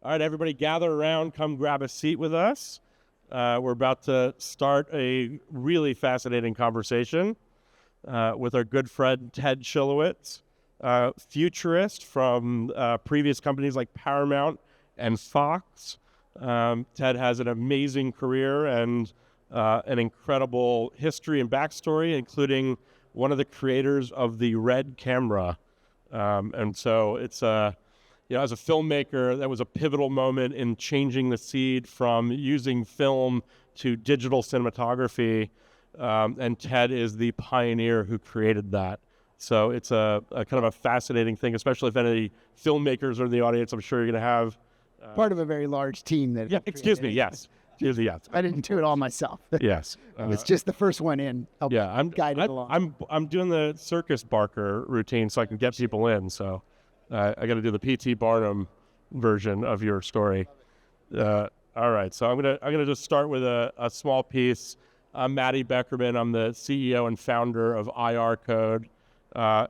All right, everybody gather around, come grab a seat with us. We're about to start a really fascinating conversation with our good friend Ted Schilowitz, futurist from previous companies like Paramount and Fox. Ted has an amazing career and an incredible history and backstory, including one of the creators of the Red camera. And so it's as a filmmaker, that was a pivotal moment in changing the seed from using film to digital cinematography. And Ted is the pioneer who created that. So it's a kind of a fascinating thing, especially if any filmmakers are in the audience. I'm sure you're going to have part of a very large team that. Yeah, excuse me. Yes. I didn't do it all myself. Yes. It's just the first one in. I'm guided along. I'm doing the circus barker routine so I can get people in. So I got to do the P.T. Barnum version of your story. All right. So I'm gonna just start with a small piece. I'm Matty Beckerman. I'm the CEO and founder of IRCODE.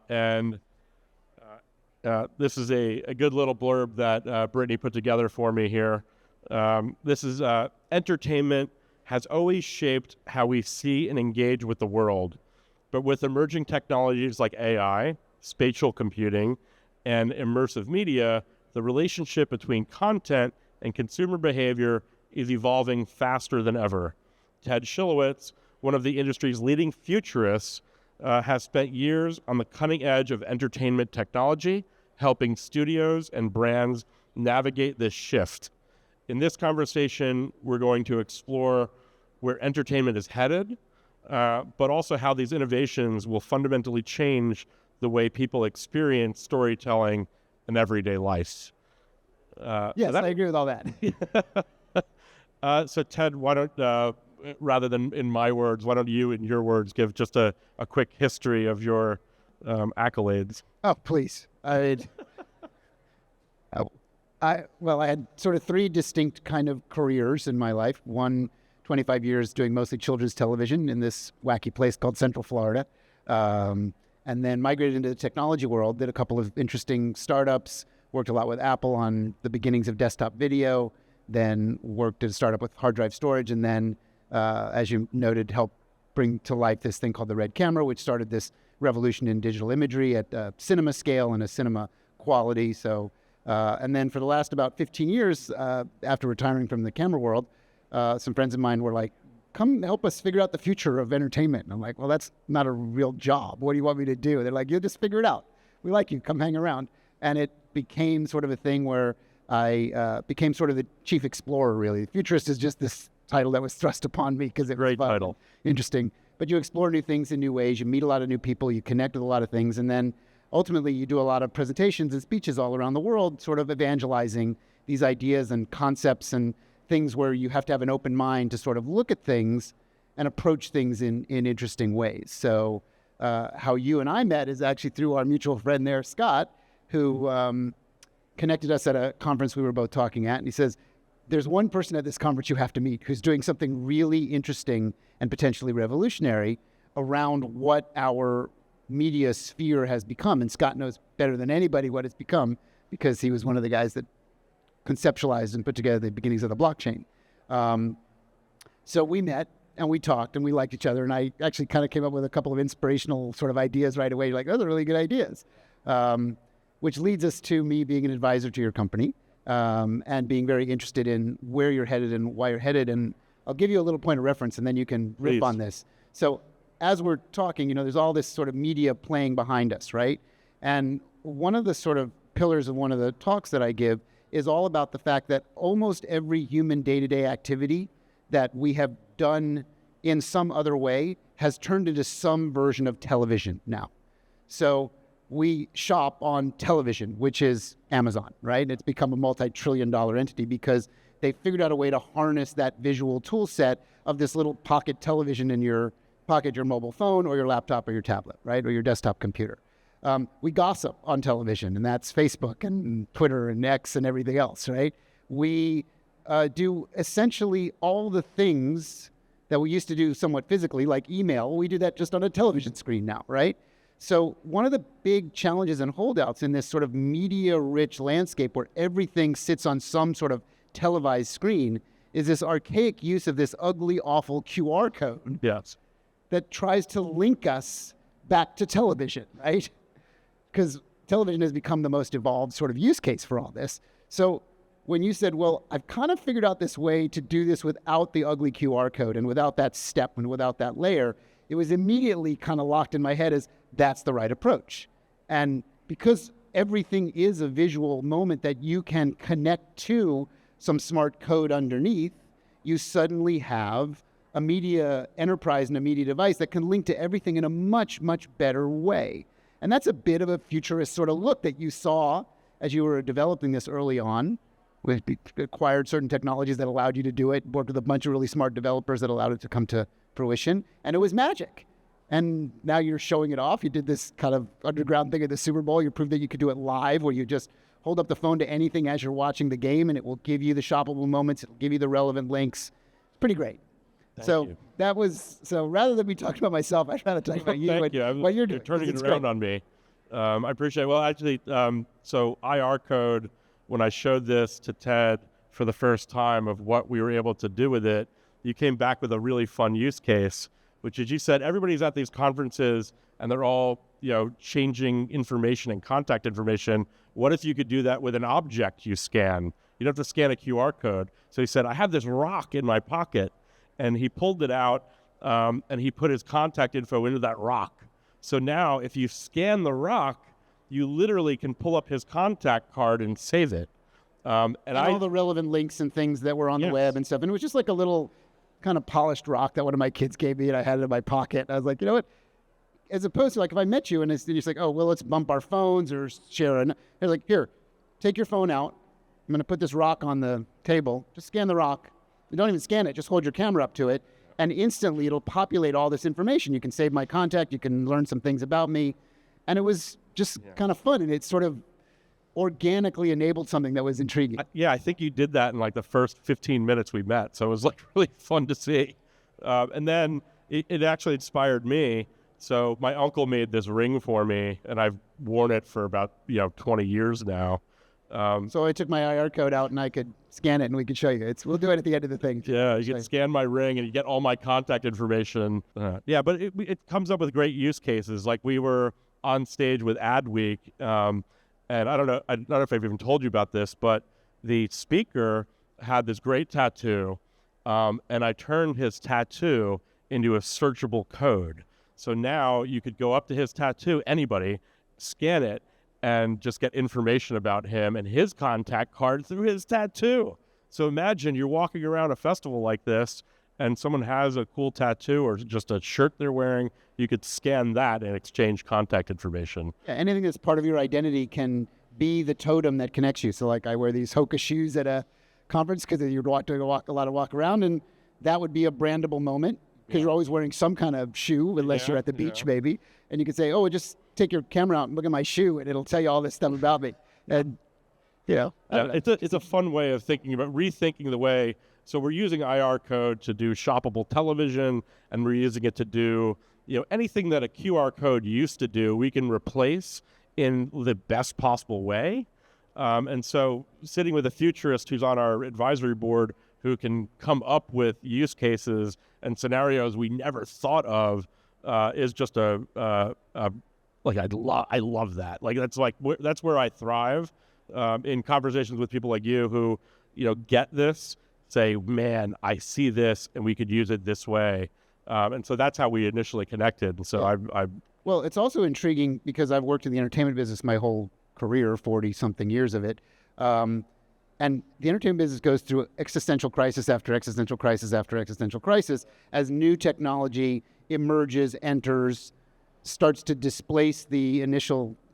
And this is a good little blurb that Brittany put together for me here. This is entertainment has always shaped how we see and engage with the world. But with emerging technologies like AI, spatial computing, and immersive media, the relationship between content and consumer behavior is evolving faster than ever. Ted Schilowitz, one of the industry's leading futurists, has spent years on the cutting edge of entertainment technology, helping studios and brands navigate this shift. In this conversation, we're going to explore where entertainment is headed, but also how these innovations will fundamentally change the way people experience storytelling in everyday life. Yes, I agree with all that. So Ted, why don't, rather than in my words, why don't you, in your words, give just a quick history of your accolades? Oh, please. I had sort of three distinct kind of careers in my life. One, 25 years doing mostly children's television in this wacky place called Central Florida. And then migrated into the technology world, did a couple of interesting startups, worked a lot with Apple on the beginnings of desktop video, then worked at a startup with hard drive storage, and then, as you noted, helped bring to life this thing called the Red camera, which started this revolution in digital imagery at cinema scale and a cinema quality. So, and then for the last about 15 years, after retiring from the camera world, some friends of mine were like, come help us figure out the future of entertainment. And I'm like, well, that's not a real job. What do you want me to do? They're like, you'll just figure it out. We like you. Come hang around. And it became sort of a thing where I became sort of the chief explorer, really. Futurist is just this title that was thrust upon me because it was fun, title. Interesting. But you explore new things in new ways. You meet a lot of new people. You connect with a lot of things. And then ultimately you do a lot of presentations and speeches all around the world, sort of evangelizing these ideas and concepts and things where you have to have an open mind to sort of look at things and approach things in interesting ways. So how you and I met is actually through our mutual friend there, Scott, who connected us at a conference we were both talking at. And he says, there's one person at this conference you have to meet who's doing something really interesting and potentially revolutionary around what our media sphere has become. And Scott knows better than anybody what it's become because he was one of the guys that conceptualized and put together the beginnings of the blockchain. So we met and we talked and we liked each other. And I actually kind of came up with a couple of inspirational sort of ideas right away. Like, those are really good ideas. Which leads us to me being an advisor to your company and being very interested in where you're headed and why you're headed. And I'll give you a little point of reference and then you can riff on this. So as we're talking, there's all this sort of media playing behind us, right? And one of the sort of pillars of one of the talks that I give is all about the fact that almost every human day-to-day activity that we have done in some other way has turned into some version of television now. So we shop on television, which is Amazon, right? It's become a multi-trillion-dollar entity because they figured out a way to harness that visual tool set of this little pocket television in your pocket, your mobile phone or your laptop or your tablet, right? Or your desktop computer. We gossip on television, and that's Facebook and Twitter and X and everything else, right? We do essentially all the things that we used to do somewhat physically, like email. We do that just on a television screen now, right? So one of the big challenges and holdouts in this sort of media-rich landscape where everything sits on some sort of televised screen is this archaic use of this ugly, awful QR code Yes. that tries to link us back to television, right? Because television has become the most evolved sort of use case for all this. So when you said, well, I've kind of figured out this way to do this without the ugly QR code and without that step and without that layer, it was immediately kind of locked in my head as that's the right approach. And because everything is a visual moment that you can connect to some smart code underneath, you suddenly have a media enterprise and a media device that can link to everything in a much, much better way. And that's a bit of a futurist sort of look that you saw as you were developing this early on. We acquired certain technologies that allowed you to do it, worked with a bunch of really smart developers that allowed it to come to fruition, and it was magic. And now you're showing it off. You did this kind of underground thing at the Super Bowl. You proved that you could do it live, where you just hold up the phone to anything as you're watching the game, and it will give you the shoppable moments. It'll give you the relevant links. It's pretty great. Thank you. That was, so rather than me talking about myself, I'd rather talk about you. Thank you. What you're doing. You're turning it It's around great. on me. I appreciate it. Well, actually, so IRCODE, when I showed this to Ted for the first time of what we were able to do with it, you came back with a really fun use case, which is you said everybody's at these conferences and they're all, changing information and contact information. What if you could do that with an object you scan? You don't have to scan a QR code. So he said, I have this rock in my pocket. And he pulled it out and he put his contact info into that rock. So now if you scan the rock, you literally can pull up his contact card and save it. And all the relevant links and things that were on the Yes. web and stuff. And it was just like a little kind of polished rock that one of my kids gave me, and I had it in my pocket. And I was like, you know what? As opposed to like if I met you and you're just like, oh, well, let's bump our phones or share. And they're like, here, take your phone out. I'm going to put this rock on the table. Just scan the rock. You don't even scan it. Just hold your camera up to it. And instantly it'll populate all this information. You can save my contact. You can learn some things about me. And it was just kind of fun. And it sort of organically enabled something that was intriguing. I think you did that in like the first 15 minutes we met. So it was like really fun to see. And then it actually inspired me. So my uncle made this ring for me and I've worn it for about, 20 years now. So I took my IR code out and I could scan it and we could show you. We'll do it at the end of the thing. Yeah, you can scan my ring and you get all my contact information. But it comes up with great use cases. Like we were on stage with Adweek, and I don't know if I've even told you about this, but the speaker had this great tattoo, and I turned his tattoo into a searchable code. So now you could go up to his tattoo, anybody, scan it, and just get information about him and his contact card through his tattoo. So imagine you're walking around a festival like this and someone has a cool tattoo or just a shirt they're wearing, you could scan that and exchange contact information. Yeah, anything that's part of your identity can be the totem that connects you. So like I wear these Hoka shoes at a conference because you're doing a lot of walk around, and that would be a brandable moment because you're always wearing some kind of shoe unless you're at the beach maybe. And you could say, oh, just take your camera out and look at my shoe and it'll tell you all this stuff about me. And, it's a fun way of thinking about rethinking the way. So we're using IRCODE to do shoppable television, and we're using it to do, anything that a QR code used to do, we can replace in the best possible way. And so sitting with a futurist who's on our advisory board who can come up with use cases and scenarios we never thought of is just I love that. Like that's where I thrive in conversations with people like you who, get this, say, man, I see this and we could use it this way. And so that's how we initially connected. And so Well, it's also intriguing because I've worked in the entertainment business my whole career, 40-something years of it. And the entertainment business goes through existential crisis after existential crisis after existential crisis as new technology emerges, enters, starts to displace the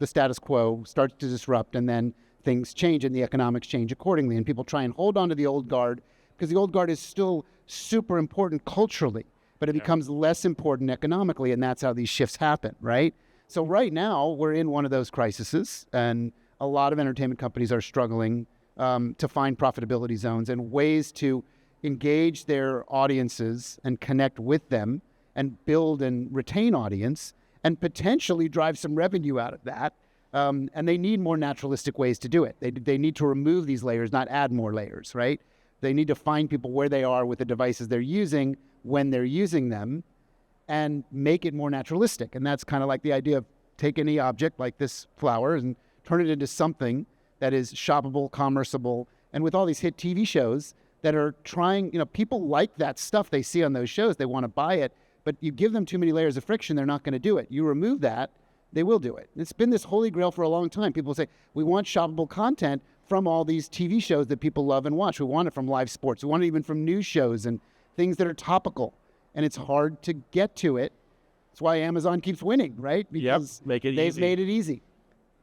status quo, starts to disrupt, and then things change and the economics change accordingly. And people try and hold on to the old guard because the old guard is still super important culturally, but it becomes less important economically, and that's how these shifts happen, right? So right now, we're in one of those crises, and a lot of entertainment companies are struggling to find profitability zones and ways to engage their audiences and connect with them and build and retain audience and potentially drive some revenue out of that. And they need more naturalistic ways to do it. They need to remove these layers, not add more layers, right? They need to find people where they are with the devices they're using when they're using them and make it more naturalistic. And that's kind of like the idea of take any object like this flower and turn it into something that is shoppable, commerceable. And with all these hit TV shows that are trying, people like that stuff they see on those shows. They want to buy it, but you give them too many layers of friction, they're not going to do it. You remove that, they will do it. It's been this holy grail for a long time. People say, we want shoppable content from all these TV shows that people love and watch. We want it from live sports. We want it even from news shows and things that are topical. And it's hard to get to it. That's why Amazon keeps winning, right? Because make it they've easy. made it easy.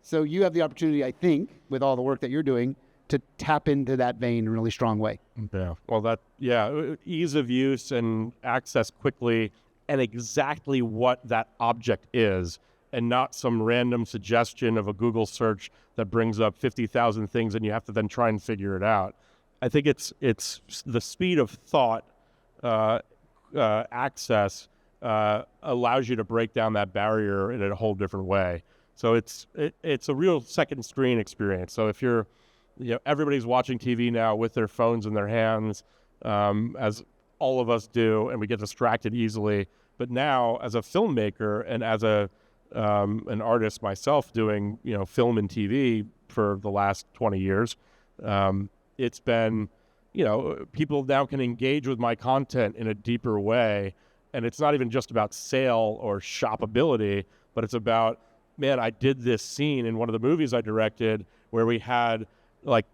So you have the opportunity, I think, with all the work that you're doing, to tap into that vein in a really strong way. Yeah. Well, ease of use and access quickly and exactly what that object is, and not some random suggestion of a Google search that brings up 50,000 things and you have to then try and figure it out. I think it's the speed of thought access allows you to break down that barrier in a whole different way. So it's a real second screen experience. So if you're, everybody's watching TV now with their phones in their hands, as all of us do, and we get distracted easily. But now, as a filmmaker and as an artist myself doing, film and TV for the last 20 years, it's been, people now can engage with my content in a deeper way. And it's not even just about sale or shoppability, but it's about, man, I did this scene in one of the movies I directed where we had like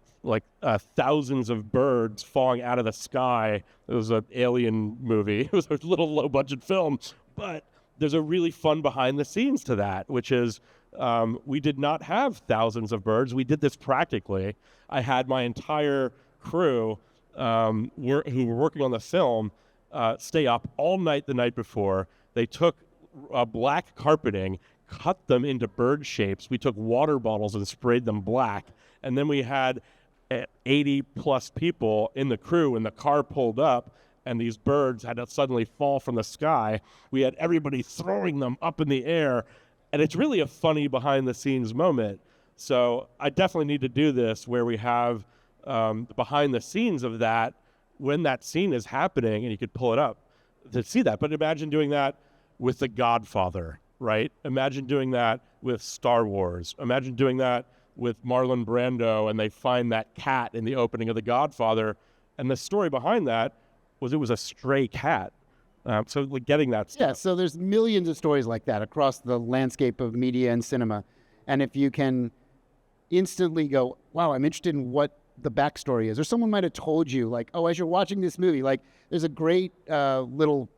thousands of birds falling out of the sky. It was an alien movie. It was a little low budget film, but there's a really fun behind the scenes to that, which is we did not have thousands of birds. We did this practically. I had my entire crew who were working on the film stay up all night the night before. They took black carpeting, cut them into bird shapes. We took water bottles and sprayed them black. And then we had 80 plus people in the crew, and the car pulled up and these birds had to suddenly fall from the sky. We had everybody throwing them up in the air. And it's really a funny behind the scenes moment. So I definitely need to do this where we have the behind the scenes of that when that scene is happening, and you could pull it up to see that. But imagine doing that with The Godfather, right? Imagine doing that with Star Wars. Imagine doing that with Marlon Brando, and they find that cat in the opening of The Godfather. And the story behind that was it was a stray cat. So like getting that stuff. Yeah, so there's millions of stories like that across the landscape of media and cinema. And if you can instantly go, wow, I'm interested in what the backstory is, or someone might have told you, like, oh, as you're watching this movie, like, there's a great little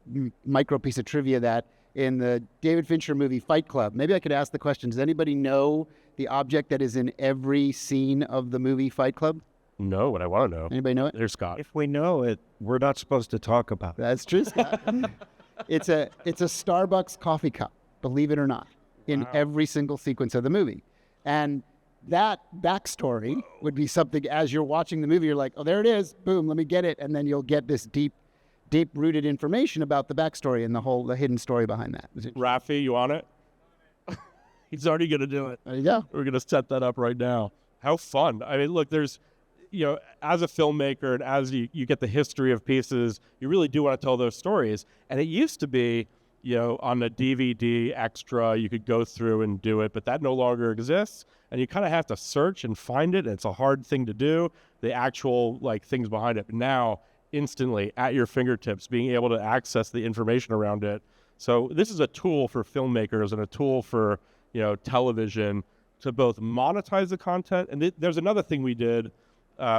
micro piece of trivia that in the David Fincher movie Fight Club, maybe I could ask the question, does anybody know the object that is in every scene of the movie Fight Club? No, but I want to know. Anybody know it? There's Scott. If we know it, we're not supposed to talk about it. That's true, Scott. It's a Starbucks coffee cup, believe it or not, in every single sequence of the movie. And that backstory would be something, as you're watching the movie, you're like, oh, there it is. Boom, let me get it. And then you'll get this deep-rooted information about the backstory and the hidden story behind that. Rafi, you on it? He's already going to do it. There you go. We're going to set that up right now. How fun. I mean, look, there's, as a filmmaker and as you get the history of pieces, you really do want to tell those stories. And it used to be, on a DVD extra, you could go through and do it, but that no longer exists. And you kind of have to search and find it. And it's a hard thing to do, the actual things behind it. But now, instantly at your fingertips, being able to access the information around it. So this is a tool for filmmakers and a tool for, television to both monetize the content. And there's another thing we did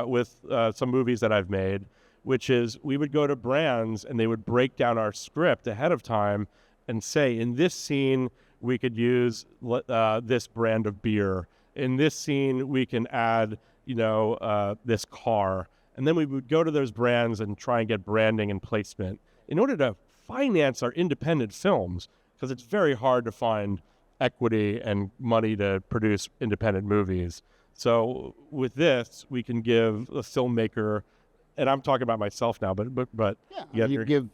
with some movies that I've made, which is we would go to brands and they would break down our script ahead of time and say, in this scene, we could use this brand of beer. In this scene, we can add, this car. And then we would go to those brands and try and get branding and placement in order to finance our independent films, because it's very hard to find equity and money to produce independent movies. So with this, we can give a filmmaker, and I'm talking about myself now, but you give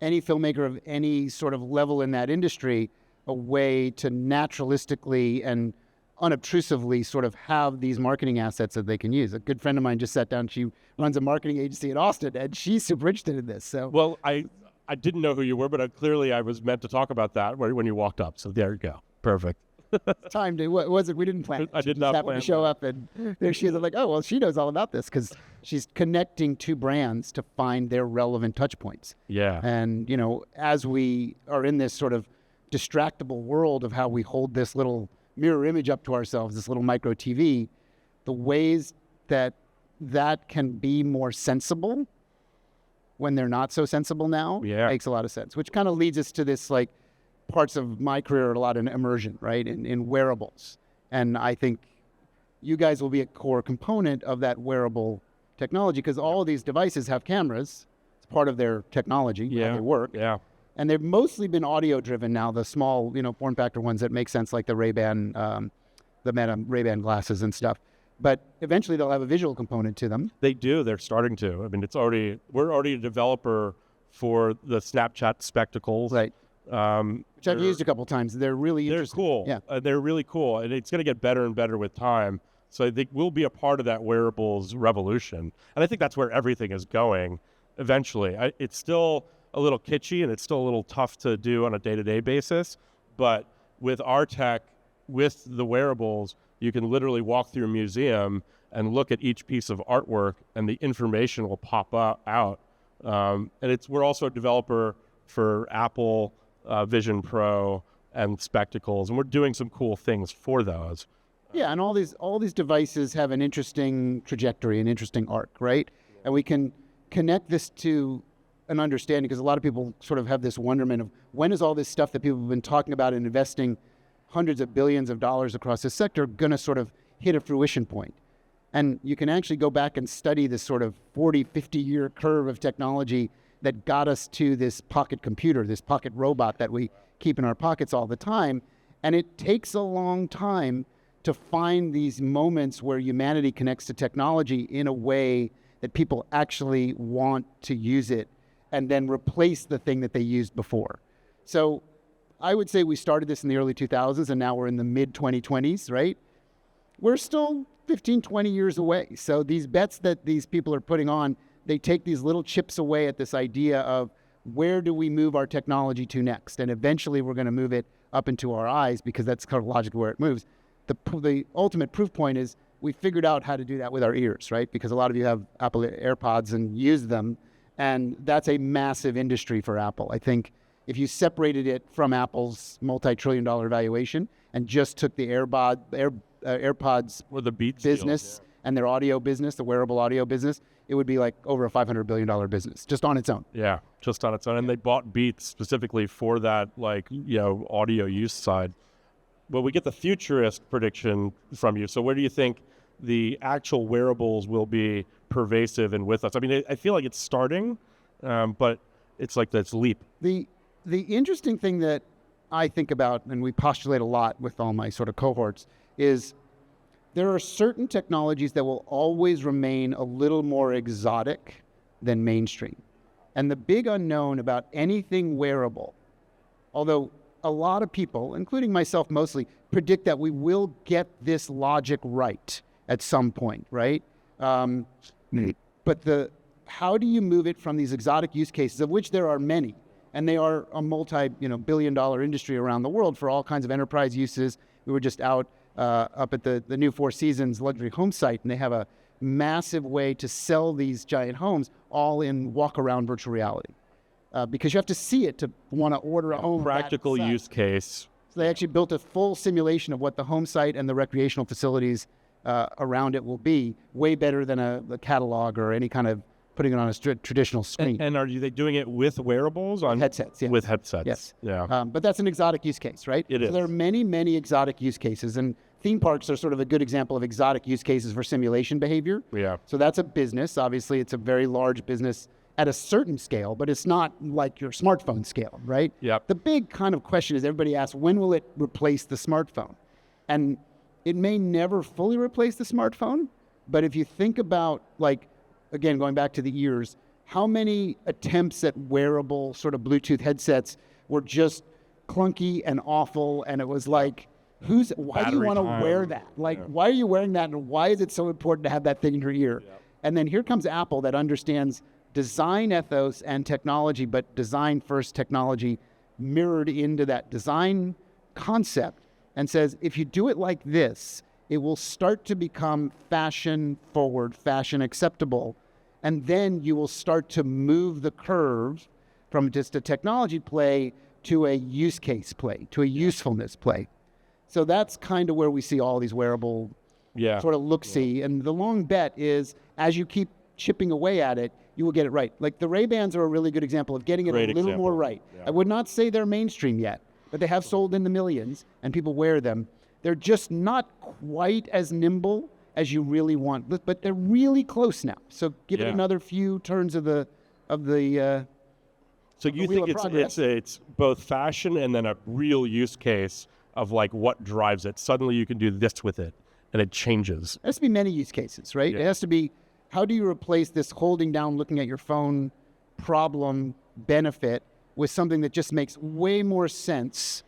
any filmmaker of any sort of level in that industry a way to naturalistically and unobtrusively sort of have these marketing assets that they can use. A good friend of mine just sat down. She runs a marketing agency in Austin, and she's super interested in this. So, well, I didn't know who you were, but clearly I was meant to talk about that when you walked up. So there you go. Perfect. Time to, what was it? We didn't plan it. I did She not just happened plan to show that. up, and there she is. I'm like, oh, well, she knows all about this because she's connecting two brands to find their relevant touch points. Yeah. And, you know, as we are in this sort of distractible world of how we hold this little mirror image up to ourselves, this little micro TV, the ways that can be more sensible when they're not so sensible now makes a lot of sense, which kind of leads us to this, like, parts of my career are a lot in immersion, right, in wearables. And I think you guys will be a core component of that wearable technology because all of these devices have cameras. It's part of their technology, how they work. Yeah. And they've mostly been audio driven now, the small, you know, form factor ones that make sense, like the Ray-Ban, the Meta Ray-Ban glasses and stuff. But eventually they'll have a visual component to them. They do. They're starting to. I mean, we're already a developer for the Snapchat spectacles. Right. Which I've used a couple times. They're really interesting. They're cool. Yeah. They're really cool. And it's going to get better and better with time. So I think we'll be a part of that wearables revolution. And I think that's where everything is going eventually. It's still a little kitschy and it's still a little tough to do on a day-to-day basis. But with our tech, with the wearables, you can literally walk through a museum and look at each piece of artwork and the information will pop out. And we're also a developer for Apple Vision Pro and spectacles, and we're doing some cool things for those. Yeah, and all these devices have an interesting trajectory, an interesting arc, right? And we can connect this to an understanding because a lot of people sort of have this wonderment of when is all this stuff that people have been talking about and investing hundreds of billions of dollars across this sector going to sort of hit a fruition point. And you can actually go back and study this sort of 40, 50-year curve of technology that got us to this pocket computer, this pocket robot that we keep in our pockets all the time. And it takes a long time to find these moments where humanity connects to technology in a way that people actually want to use it and then replace the thing that they used before. So I would say we started this in the early 2000s and now we're in the mid 2020s, right? We're still 15, 20 years away. So these bets that these people are putting on, they take these little chips away at this idea of where do we move our technology to next? And eventually we're going to move it up into our eyes because that's kind of logically where it moves. The ultimate proof point is we figured out how to do that with our ears, right? Because a lot of you have Apple AirPods and use them. And that's a massive industry for Apple. I think if you separated it from Apple's multi-trillion-dollar valuation and just took the AirPods Or the Beats business and their audio business, the wearable audio business, it would be like over a $500 billion business just on its own. Yeah, just on its own. And they bought Beats specifically for that, like, you know, audio use side. Well, we get the futurist prediction from you. So where do you think the actual wearables will be pervasive and with us? I mean, I feel like it's starting, but it's like this leap. The interesting thing that I think about, and we postulate a lot with all my sort of cohorts, is there are certain technologies that will always remain a little more exotic than mainstream. And the big unknown about anything wearable, although a lot of people, including myself mostly, predict that we will get this logic right at some point, right? But how do you move it from these exotic use cases, of which there are many, and they are a multi-billion-dollar industry around the world for all kinds of enterprise uses. We were just out up at the new Four Seasons luxury home site, and they have a massive way to sell these giant homes all in walk-around virtual reality. Because you have to see it to want to order a home. Practical use case. So they actually built a full simulation of what the home site and the recreational facilities around it will be, way better than a catalog or any kind of putting it on a traditional screen. And are they doing it with wearables? On headsets, yes. With headsets, yes. Yeah. But that's an exotic use case, right? It is. So there are many, many exotic use cases, and theme parks are sort of a good example of exotic use cases for simulation behavior. Yeah. So that's a business. Obviously, it's a very large business at a certain scale, but it's not like your smartphone scale, right? Yep. The big kind of question is everybody asks, when will it replace the smartphone? And it may never fully replace the smartphone, but if you think about, like, again, going back to the ears, how many attempts at wearable sort of Bluetooth headsets were just clunky and awful, and it was like, why do you Battery want to time. wear that? Like, Yeah. why are you wearing that, and why is it so important to have that thing in your ear? Yeah. And then here comes Apple that understands design ethos and technology, but design first, technology mirrored into that design concept, and says, if you do it like this, it will start to become fashion forward, fashion acceptable. And then you will start to move the curve from just a technology play to a use case play, to a usefulness play. So that's kind of where we see all these wearable sort of look-see. And the long bet is, as you keep chipping away at it, you will get it right. Like the Ray-Bans are a really good example of getting it Great a little example. more right. Yeah. I would not say they're mainstream yet, but they have sold in the millions and people wear them. They're just not quite as nimble as you really want, but they're really close now. So give it another few turns of the So you wheel think of progress. it's both fashion and then a real use case of like what drives it. Suddenly you can do this with it and it changes. There has to be many use cases, right? Yeah. It has to be, how do you replace this holding down, looking at your phone problem benefit with something that just makes way more sense?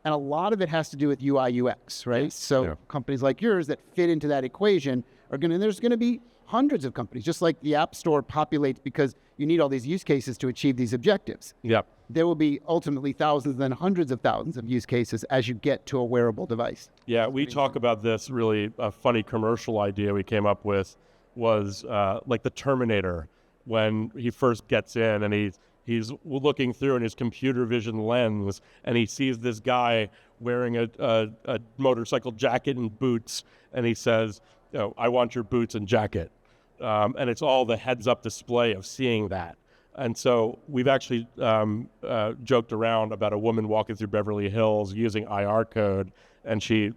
And a lot of it has to do with UI UX, right? So companies like yours that fit into that equation are there's going to be hundreds of companies, just like the App Store populates because you need all these use cases to achieve these objectives. Yep. There will be ultimately thousands, then hundreds of thousands of use cases as you get to a wearable device. Yeah, we talk about this. Really, a funny commercial idea we came up with was like the Terminator, when he first gets in and he's looking through in his computer vision lens and he sees this guy wearing a motorcycle jacket and boots, and he says, I want your boots and jacket. And it's all the heads-up display of seeing that. And so we've actually joked around about a woman walking through Beverly Hills using IRCODE, and she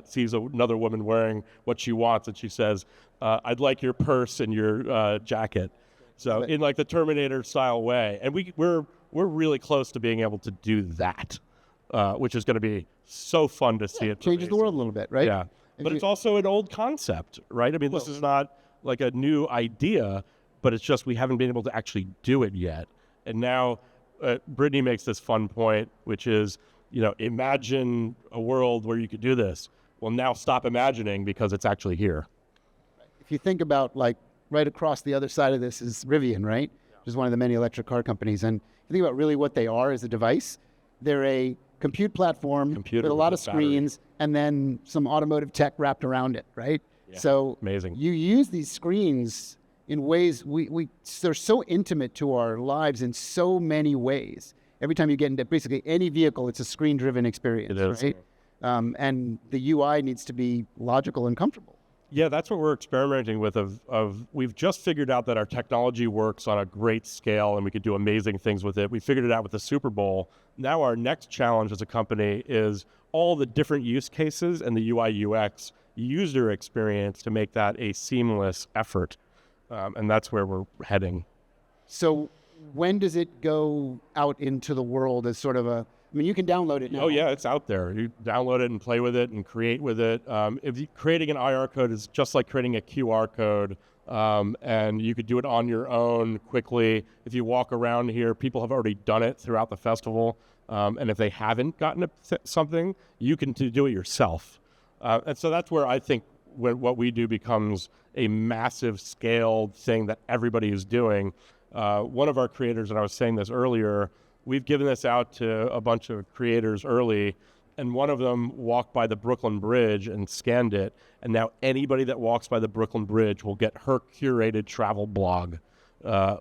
sees another woman wearing what she wants, and she says, I'd like your purse and your jacket. So in like the Terminator style way. And we're really close to being able to do that, which is going to be so fun to see. It Changes the world a little bit, right? Yeah. But it's also an old concept, right? I mean, this is not like a new idea, but it's just we haven't been able to actually do it yet. And now Brittany makes this fun point, which is, imagine a world where you could do this. Well, now stop imagining because it's actually here. If you think about like right across the other side of this is Rivian, right? Which is one of the many electric car companies. And if you think about really what they are as a device, they're a compute platform with a lot of screens and then some automotive tech wrapped around it, right? Yeah. So amazing. You use these screens in ways they're so intimate to our lives in so many ways. Every time you get into basically any vehicle, it's a screen-driven experience, It is. right? And the UI needs to be logical and comfortable. Yeah, that's what we're experimenting with. We've just figured out that our technology works on a great scale and we could do amazing things with it. We figured it out with the Super Bowl. Now our next challenge as a company is all the different use cases and the UI UX user experience to make that a seamless effort. And that's where we're heading. So when does it go out into the world as sort of you can download it now. Oh yeah, it's out there. You download it and play with it and create with it. Creating an IR code is just like creating a QR code, and you could do it on your own quickly. If you walk around here, people have already done it throughout the festival, and if they haven't gotten something, you can do it yourself. And so that's where I think what we do becomes a massive scaled thing that everybody is doing. One of our creators, and I was saying this earlier, we've given this out to a bunch of creators early, and one of them walked by the Brooklyn Bridge and scanned it, and now anybody that walks by the Brooklyn Bridge will get her curated travel blog,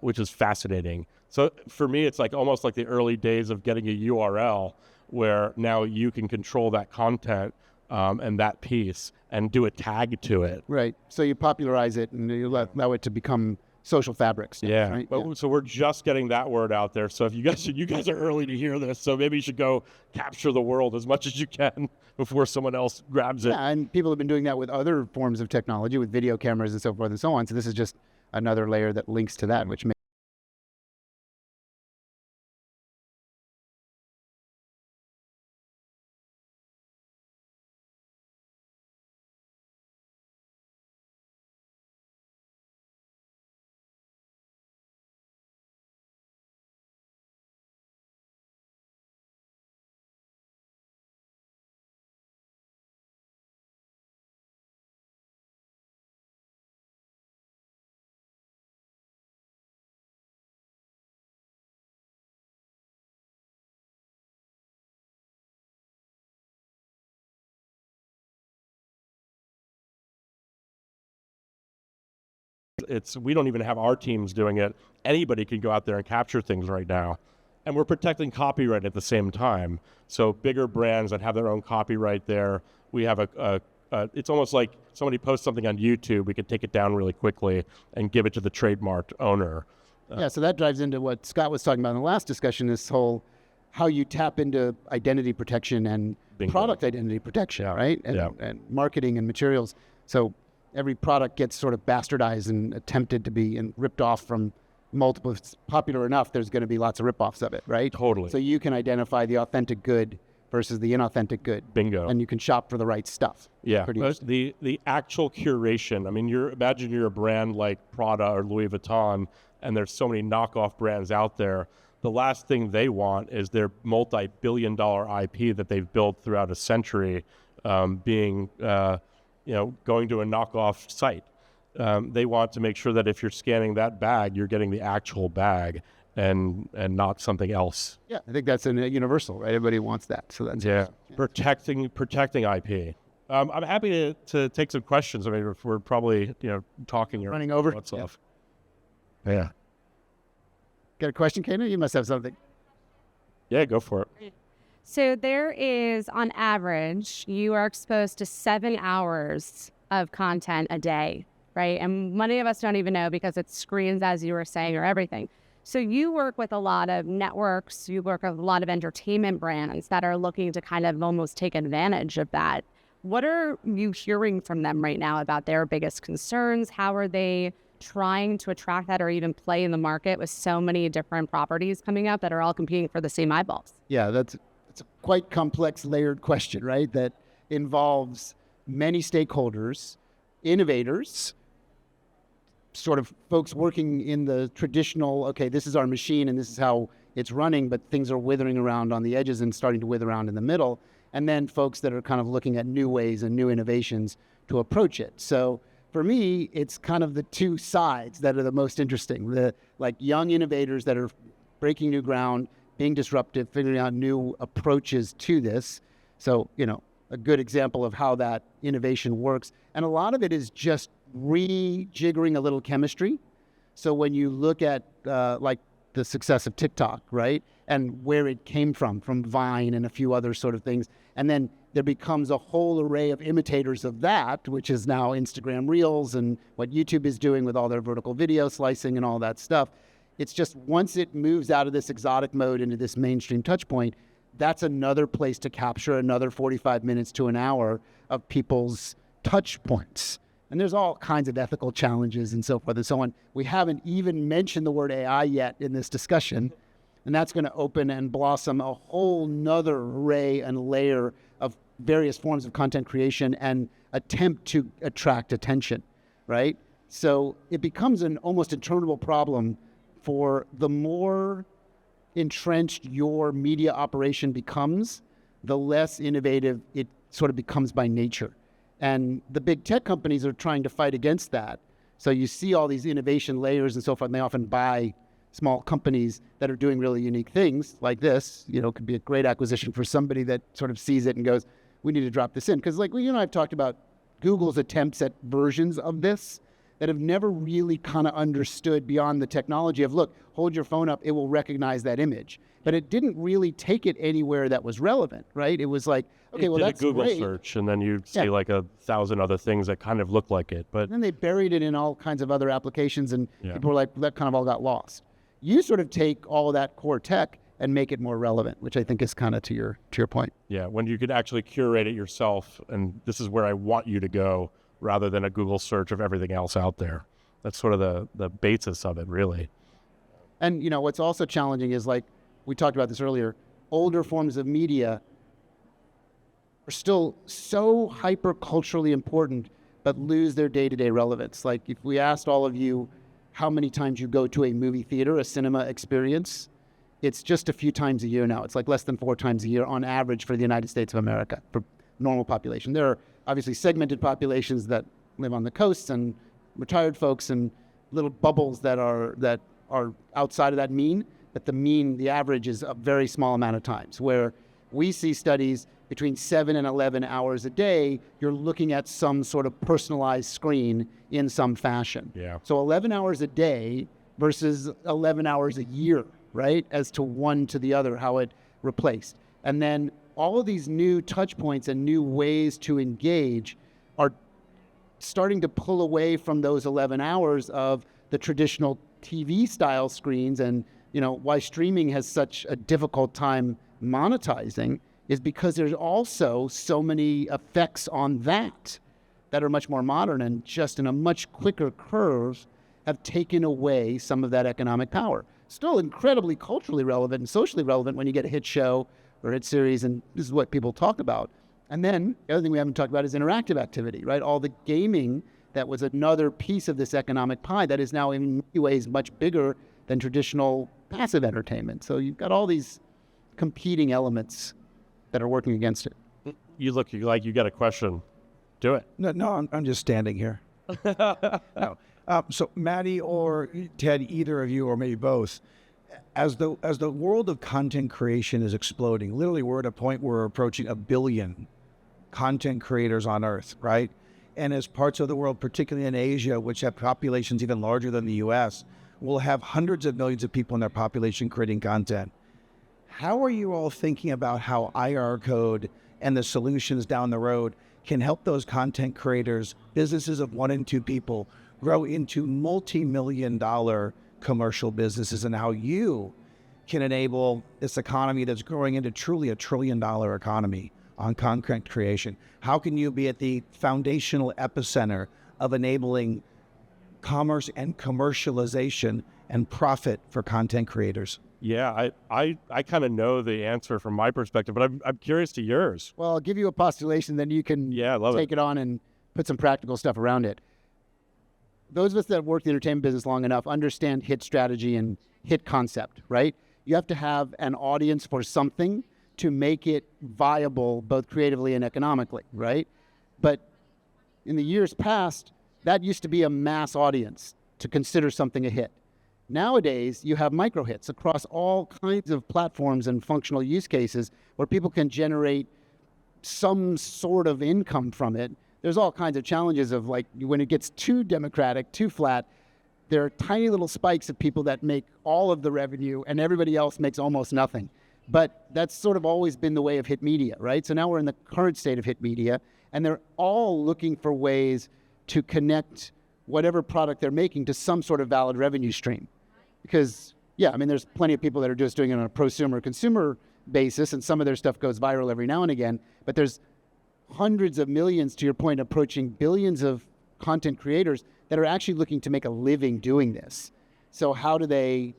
which is fascinating. So for me, it's like almost like the early days of getting a URL where now you can control that content and that piece and do a tag to it. Right. So you popularize it and you allow it to become social fabrics. Yeah. Right? But, so we're just getting that word out there. So if you guys are early to hear this, so maybe you should go capture the world as much as you can before someone else grabs it. Yeah, and people have been doing that with other forms of technology, with video cameras and so forth and so on. So this is just another layer that links to that, which makes we don't even have our teams doing it. Anybody can go out there and capture things right now. And we're protecting copyright at the same time. So bigger brands that have their own copyright there, we have it's almost like somebody posts something on YouTube, we could take it down really quickly and give it to the trademarked owner. Yeah, so that drives into what Scott was talking about in the last discussion, this whole how you tap into identity protection and product identity protection, right? And marketing and materials. So every product gets sort of bastardized and attempted to be and ripped off from multiple. If it's popular enough, there's going to be lots of rip-offs of it, right? Totally. So you can identify the authentic good versus the inauthentic good. Bingo. And you can shop for the right stuff. Yeah, the actual curation. I mean, imagine you're a brand like Prada or Louis Vuitton, and there's so many knockoff brands out there. The last thing they want is their multi-billion-dollar IP that they've built throughout a century going to a knockoff site. They want to make sure that if you're scanning that bag, you're getting the actual bag and not something else. Yeah, I think that's a universal, right? Everybody wants that. So that's protecting IP. I'm happy to take some questions. I mean, if we're probably talking or running over. What's off? Yeah. Got a question, Kana? You must have something. Yeah, go for it. So there is, on average, you are exposed to 7 hours of content a day, right? And many of us don't even know because it screens, as you were saying, or everything. So you work with a lot of networks, you work with a lot of entertainment brands that are looking to kind of almost take advantage of that. What are you hearing from them right now about their biggest concerns? How are they trying to attract that or even play in the market with so many different properties coming up that are all competing for the same eyeballs? Yeah, it's a quite complex, layered question, right? That involves many stakeholders, innovators, sort of folks working in the traditional, okay, this is our machine and this is how it's running, but things are withering around on the edges and starting to wither around in the middle. And then folks that are kind of looking at new ways and new innovations to approach it. So for me, it's kind of the two sides that are the most interesting. The young innovators that are breaking new ground, being disruptive, figuring out new approaches to this. So, a good example of how that innovation works. And a lot of it is just rejiggering a little chemistry. So when you look at the success of TikTok, right? And where it came from Vine and a few other sort of things. And then there becomes a whole array of imitators of that, which is now Instagram Reels and what YouTube is doing with all their vertical video slicing and all that stuff. It's just once it moves out of this exotic mode into this mainstream touch point, that's another place to capture another 45 minutes to an hour of people's touch points. And there's all kinds of ethical challenges and so forth and so on. We haven't even mentioned the word AI yet in this discussion. And that's going to open and blossom a whole nother array and layer of various forms of content creation and attempt to attract attention, right? So it becomes an almost interminable problem for the more entrenched your media operation becomes, the less innovative it sort of becomes by nature. And the big tech companies are trying to fight against that. So you see all these innovation layers and so forth, and they often buy small companies that are doing really unique things like this. Could be a great acquisition for somebody that sort of sees it and goes, we need to drop this in. Because I've talked about Google's attempts at versions of this that have never really kind of understood beyond the technology of, look, hold your phone up, it will recognize that image. But it didn't really take it anywhere that was relevant, right? It was like, okay, well, that's a Google great. search, and then you see 1,000 other things that kind of look like it. But then they buried it in all kinds of other applications, and people were like, that kind of all got lost. You sort of take all of that core tech and make it more relevant, which I think is kind of to your point. Yeah, when you could actually curate it yourself, and this is where I want you to go, rather than a Google search of everything else out there. That's sort of the basis of it, really. And what's also challenging is, like we talked about this earlier, older forms of media are still so hyper culturally important, but lose their day-to-day relevance. Like if we asked all of you how many times you go to a movie theater, a cinema experience, it's just a few times a year now. It's like less than 4 times a year on average for the United States of America, for normal population. There are obviously segmented populations that live on the coasts and retired folks and little bubbles that are outside of that mean, but the average is a very small amount of times, where We see studies between 7 and 11 hours a day, you're looking at some sort of personalized screen in some fashion. Yeah. So 11 hours a day versus 11 hours a year, right? As to one to the other, how it replaced. And then all of these new touch points and new ways to engage are starting to pull away from those 11 hours of the traditional TV style screens. And, why streaming has such a difficult time monetizing is because there's also so many effects on that are much more modern and just in a much quicker curve have taken away some of that economic power. Still incredibly culturally relevant and socially relevant when you get a hit show or hit series, and this is what people talk about. And then the other thing we haven't talked about is interactive activity, right? All the gaming that was another piece of this economic pie that is now in many ways much bigger than traditional passive entertainment. So you've got all these competing elements that are working against it. You look like you got a question. Do it. No, I'm just standing here. No. So Matty or Ted, either of you or maybe both, as the world of content creation is exploding, literally we're at a point where we're approaching 1 billion content creators on Earth, right? And as parts of the world, particularly in Asia, which have populations even larger than the US, will have hundreds of millions of people in their population creating content. How are you all thinking about how IRCODE and the solutions down the road can help those content creators, businesses of 1 and 2 people, grow into multi-million-dollar commercial businesses, and how you can enable this economy that's growing into truly a $1 trillion economy on content creation? How can you be at the foundational epicenter of enabling commerce and commercialization and profit for content creators? Yeah, I kind of know the answer from my perspective, but I'm curious to yours. Well, I'll give you a postulation, then you can take it on and put some practical stuff around it. Those of us that work the entertainment business long enough understand hit strategy and hit concept, right? You have to have an audience for something to make it viable, both creatively and economically, right? But in the years past, that used to be a mass audience to consider something a hit. Nowadays, you have micro hits across all kinds of platforms and functional use cases where people can generate some sort of income from it. There's all kinds of challenges of, like, when it gets too democratic, too flat, there are tiny little spikes of people that make all of the revenue and everybody else makes almost nothing. But that's sort of always been the way of hit media, right? So now we're in the current state of hit media, and they're all looking for ways to connect whatever product they're making to some sort of valid revenue stream. Because, there's plenty of people that are just doing it on a prosumer consumer basis, and some of their stuff goes viral every now and again, but there's hundreds of millions, to your point, approaching billions of content creators that are actually looking to make a living doing this. So how do they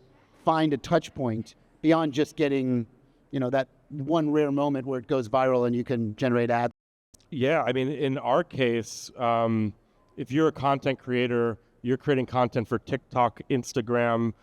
find a touch point beyond just getting, that one rare moment where it goes viral and you can generate ads? Yeah, in our case, if you're a content creator, you're creating content for TikTok, Instagram,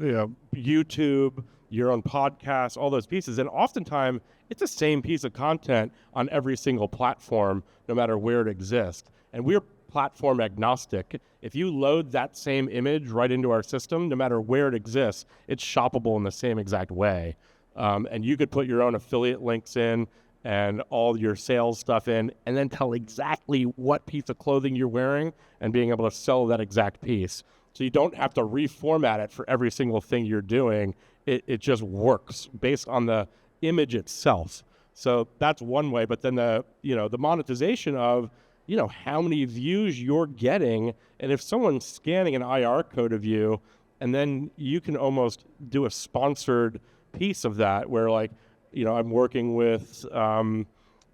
YouTube, your own podcasts, all those pieces. And oftentimes, it's the same piece of content on every single platform, no matter where it exists. And we're platform agnostic. If you load that same image right into our system, no matter where it exists, it's shoppable in the same exact way. And you could put your own affiliate links in and all your sales stuff in, and then tell exactly what piece of clothing you're wearing and being able to sell that exact piece. So you don't have to reformat it for every single thing you're doing. It just works based on the image itself. So that's one way. But then the monetization of, how many views you're getting, and if someone's scanning an IR code of you, and then you can almost do a sponsored piece of that where, like, I'm working with a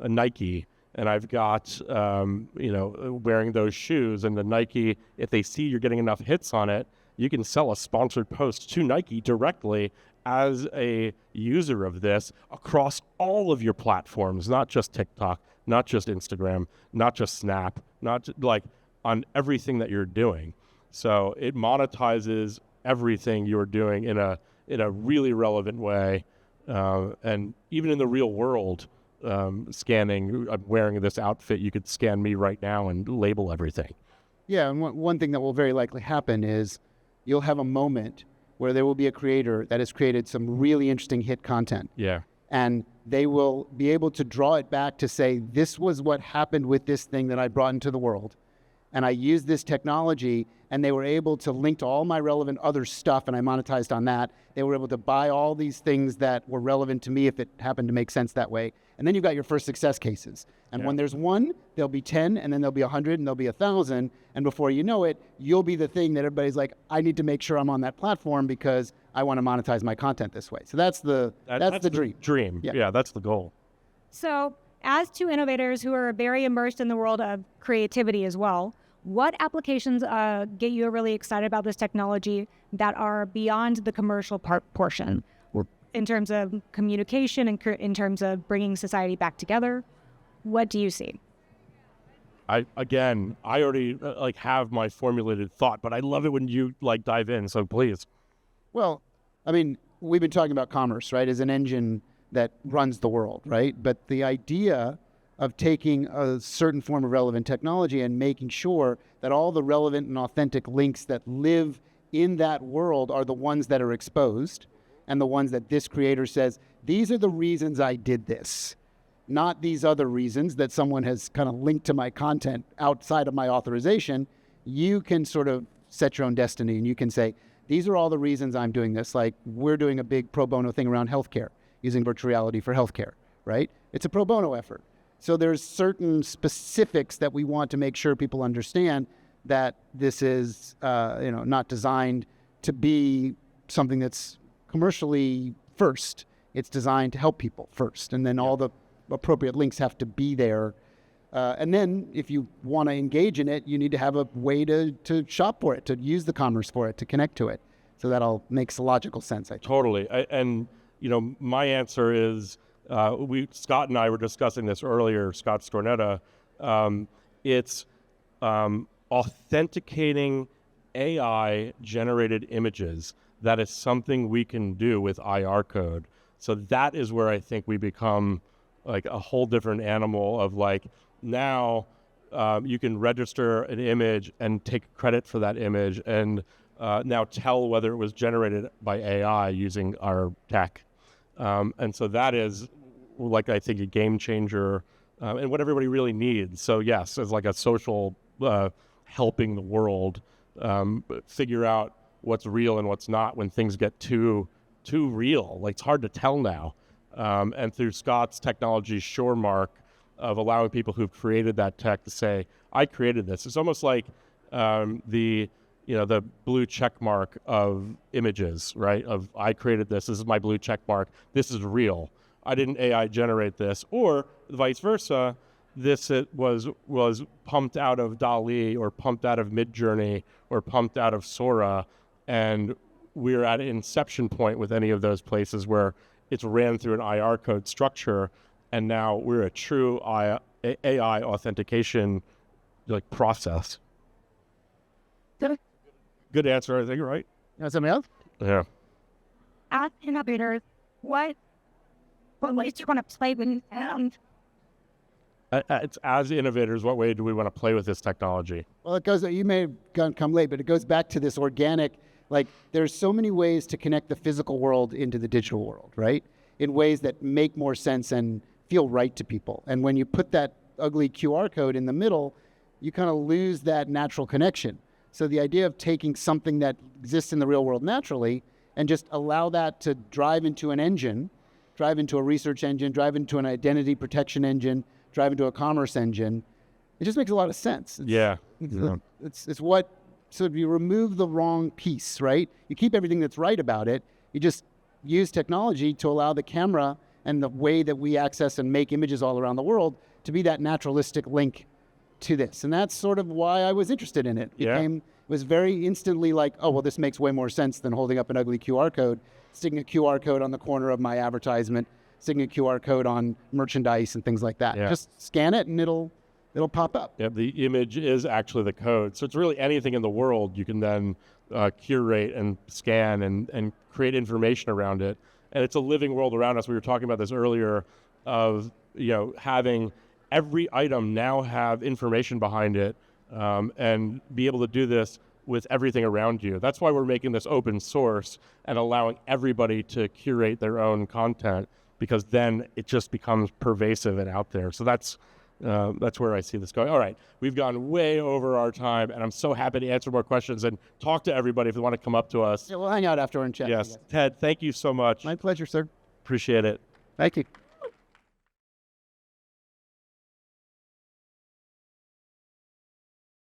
Nike, and I've got, wearing those shoes, and the Nike, if they see you're getting enough hits on it, you can sell a sponsored post to Nike directly as a user of this across all of your platforms, not just TikTok, not just Instagram, not just Snap, on everything that you're doing. So it monetizes everything you're doing in a really relevant way. And even in the real world, scanning, I'm wearing this outfit, you could scan me right now and label everything. Yeah, and one thing that will very likely happen is you'll have a moment where there will be a creator that has created some really interesting hit content. Yeah. And they will be able to draw it back to say, this was what happened with this thing that I brought into the world. And I used this technology, and they were able to link to all my relevant other stuff, and I monetized on that. They were able to buy all these things that were relevant to me if it happened to make sense that way. And then you've got your first success cases. And when there's one, there'll be 10, and then there'll be 100, and there'll be 1,000. And before you know it, you'll be the thing that everybody's like, I need to make sure I'm on that platform because I want to monetize my content this way. So that's the dream. Dream. Yeah, that's the goal. So as two innovators who are very immersed in the world of creativity as well, what applications get you really excited about this technology that are beyond the commercial portion in terms of communication and in terms of bringing society back together? What do you see? I already have my formulated thought, but I love it when you dive in. So please. Well, I mean, we've been talking about commerce, right, as an engine that runs the world, right? But the idea of taking a certain form of relevant technology and making sure that all the relevant and authentic links that live in that world are the ones that are exposed and the ones that this creator says, these are the reasons I did this, not these other reasons that someone has kind of linked to my content outside of my authorization. You can sort of set your own destiny, and you can say, these are all the reasons I'm doing this. Like, we're doing a big pro bono thing around healthcare, using virtual reality for healthcare, right? It's a pro bono effort. So there's certain specifics that we want to make sure people understand that this is, not designed to be something that's commercially first. It's designed to help people first, and then all the appropriate links have to be there. And then if you want to engage in it, you need to have a way to shop for it, to use the commerce for it, to connect to it. So that all makes logical sense, I think. Totally. My answer is, Scott and I were discussing this earlier, Scott Stornetta. It's authenticating AI-generated images. That is something we can do with IRCODE. So that is where I think we become a whole different animal of now you can register an image and take credit for that image and now tell whether it was generated by AI using our tech. And so that is I think a game changer and what everybody really needs. So yes, it's like a social helping the world figure out what's real and what's not when things get too real. It's hard to tell now. And through Scott's technology Shoremark of allowing people who've created that tech to say, I created this. It's almost like the blue check mark of images, right? Of I created this. This is my blue check mark. This is real. I didn't AI generate this, or vice versa. This was pumped out of DALL-E or pumped out of Midjourney or pumped out of Sora, and we're at an inception point with any of those places where it's ran through an IRCODE structure, and now we're a true AI authentication process. Good answer, I think, right? Somebody else? Yeah. As innovators, what ways do you want to play with It's as innovators, what way do we want to play with this technology? Well, you may have come late, but it goes back to this organic, there's so many ways to connect the physical world into the digital world, right? In ways that make more sense and feel right to people. And when you put that ugly QR code in the middle, you kind of lose that natural connection. So the idea of taking something that exists in the real world naturally and just allow that to drive into an engine, drive into a research engine, drive into an identity protection engine, drive into a commerce engine, it just makes a lot of sense. It's what, so if you remove the wrong piece, right? You keep everything that's right about it. You just use technology to allow the camera and the way that we access and make images all around the world to be that naturalistic link to this. And that's sort of why I was interested in it. It was very instantly this makes way more sense than holding up an ugly QR code, sticking a QR code on the corner of my advertisement, sticking a QR code on merchandise and things like that. Just scan it and it'll pop up. Yeah, the image is actually the code. So it's really anything in the world you can then curate and scan and create information around it. And it's a living world around us. We were talking about this earlier of having every item now have information behind it and be able to do this with everything around you. That's why we're making this open source and allowing everybody to curate their own content, because then it just becomes pervasive and out there. So that's where I see this going. All right, we've gone way over our time, and I'm so happy to answer more questions and talk to everybody if they want to come up to us. Yeah, we'll hang out after and chat. Yes, Ted, thank you so much. My pleasure, sir. Appreciate it. Thank you.